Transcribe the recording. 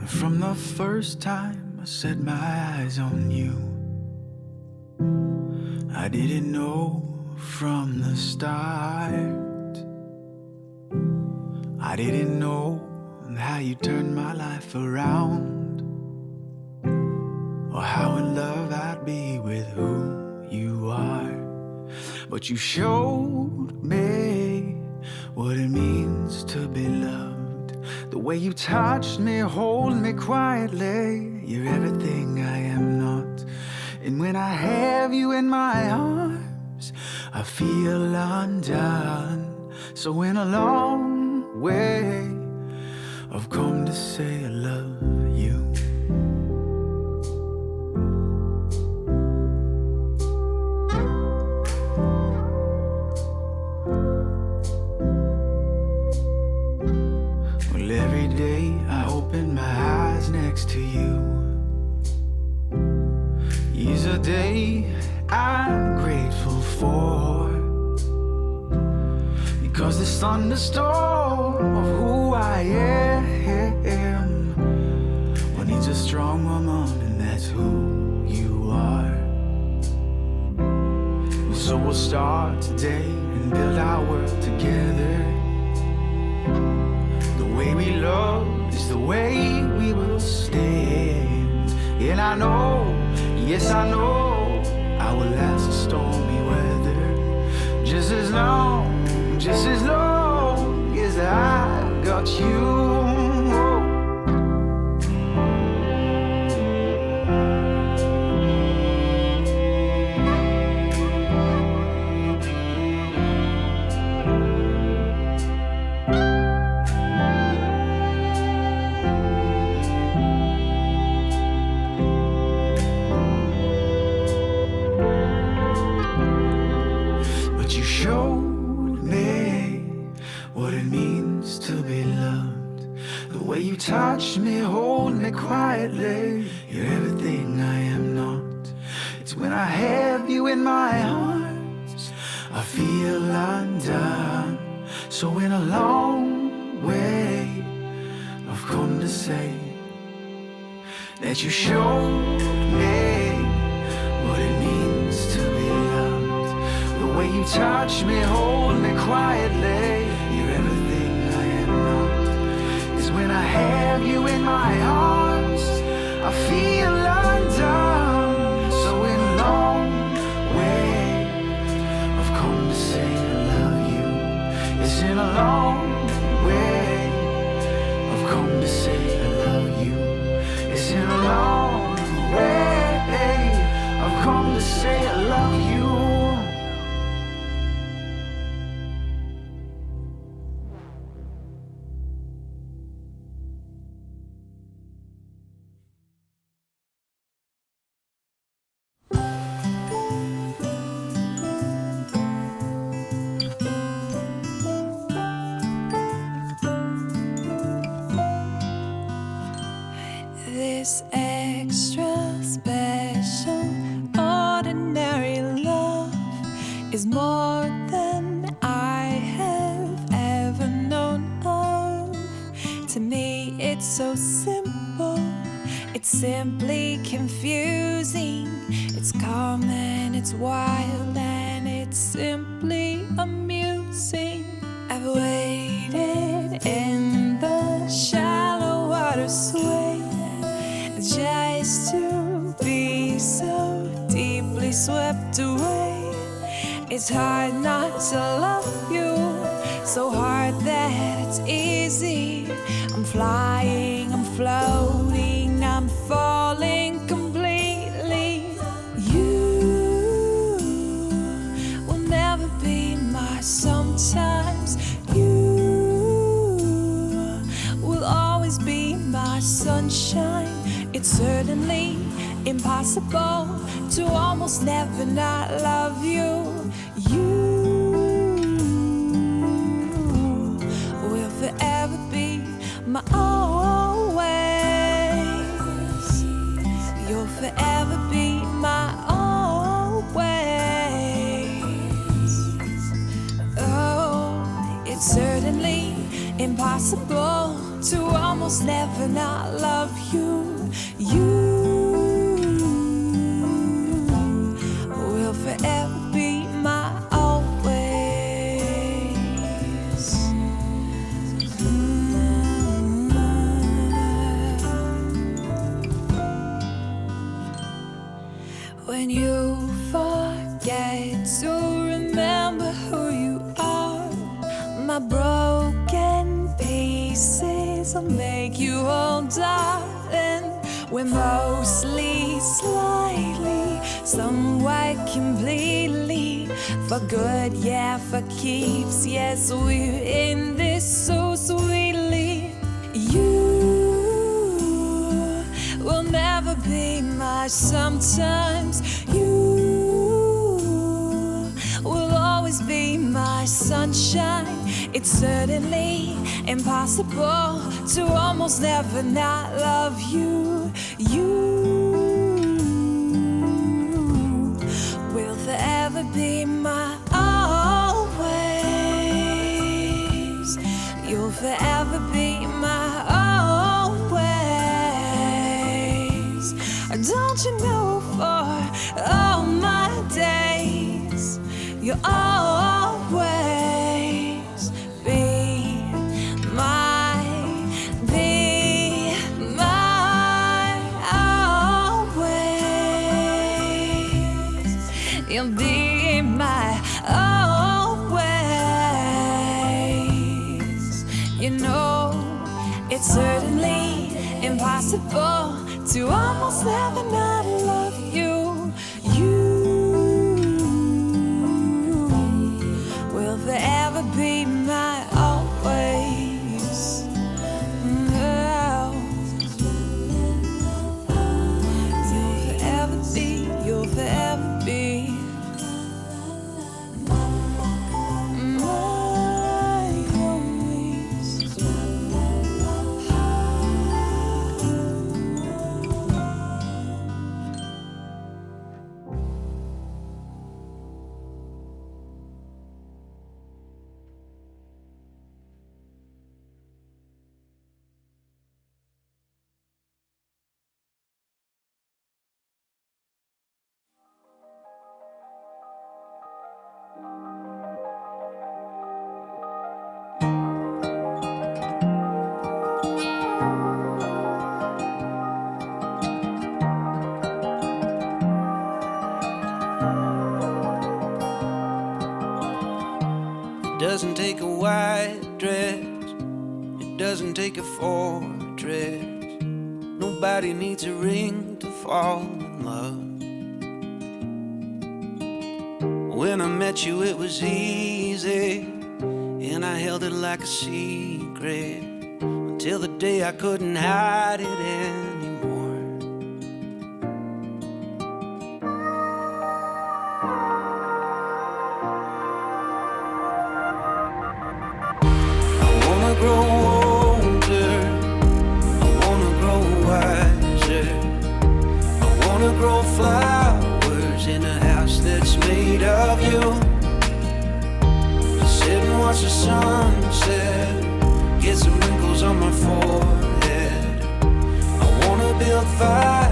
From the first time I set my eyes on you, I didn't know from the start. I didn't know how you turned my life around, or how in love I'd be with who you are. But you showed me what it means to be loved. The way you touched me, hold me quietly. You're everything I am not. And when I have you in my arms, I feel undone. So in a long way, I've come to say I love you. Well, every day I open my eyes next to you is a day I'm grateful for, because this thunderstorm of who I am, well, needs a strong woman, and that's who you are. So we'll start today and build our world together. The way we love is the way we will stand. And I know, yes I know, I will last the stormy weather, just as long as I got you. Touch me, hold me quietly. You're everything I am not. It's when I have you in my arms, I feel undone. So in a long way, I've come to say that you showed me what it means to be loved. The way you touch me, hold me quietly. You're everything I am not. When I have you in my arms, I feel undone. So in a long way, I've come to say I love you. It's in a long way, I've come to say I love you. It's in a long way, I've come to say I love you. This extra special, ordinary love is more than I have ever known of. To me, it's so simple, it's simply confusing. It's calm and it's wild and it's simply amusing. I've waited in the shallow water sway just to be so deeply swept away. It's hard not to love you, so hard that it's easy. I'm flying, I'm floating, I'm falling completely. You will never be my sometimes. You will always be my sunshine. It's certainly impossible to almost never not love you. You will forever be my always. You'll forever be my always. Oh, it's certainly impossible to almost never not love you. You will forever be my always. When you forget to remember who you are, my broken pieces will make you whole, darling. We're mostly, slightly, somewhat, completely, for good, yeah, for keeps. Yes, we're in this so sweetly. You will never be my sometimes. You will always be my sunshine. It's certainly impossible to almost never not love you. You will forever be my always. You'll forever be my always. Don't you know, for all my days you'll always be my always. You'll be my always. You know, it's certainly impossible to almost never not love you. You will forever be my always. You'll forever be my always. It doesn't take a white dress, it doesn't take a fortress. Nobody needs a ring to fall in love. When I met you it was easy, and I held it like a secret, until the day I couldn't hide it anymore. I wanna grow older, I wanna grow wiser, I wanna grow flowers in a house that's made of you. Sit and watch the sunset, get some wrinkles on my forehead. I wanna build fire